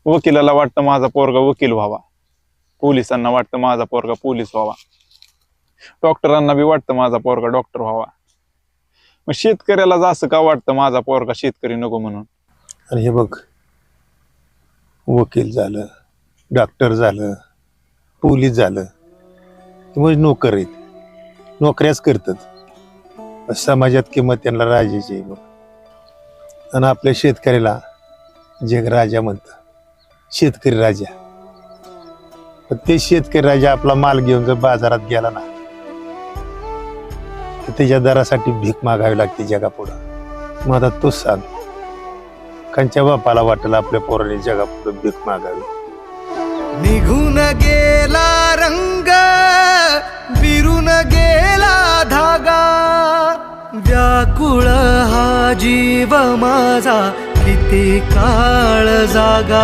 वकिलाला वाटतं माझा पोरगा वकील व्हावा, पोलिसांना वाटतं माझा पोरगा पोलीस व्हावा, डॉक्टरांना बी वाटतं माझा पोरगा डॉक्टर व्हावा. मग शेतकऱ्याला असं का वाटतं माझा पोरगा शेतकरी नको म्हणून? आणि हे बघ, वकील झालं, डॉक्टर झालं, पोलीस झालं की म्हणजे नोकर आहेत, नोकऱ्याच करतात. समाजात किंमत त्यांना राजाची आहे बघ. आणि आपल्या शेतकऱ्याला जग राजा म्हणतं, शेतकरी राजा. पण ते शेतकरी राजा आपला माल घेऊन जर बाजारात गेला ना तर त्याच्या दरासाठी भीक मागावी लागते जगापुढं. मग आता तूच सांग, कांच्या बापाला वाटेल आपल्या पोराने जगापुढं भीक मागावी? निघून गेला रंग, विरून गेला धागा, व्याकुळ हा जीव माझा किती काळ जागा.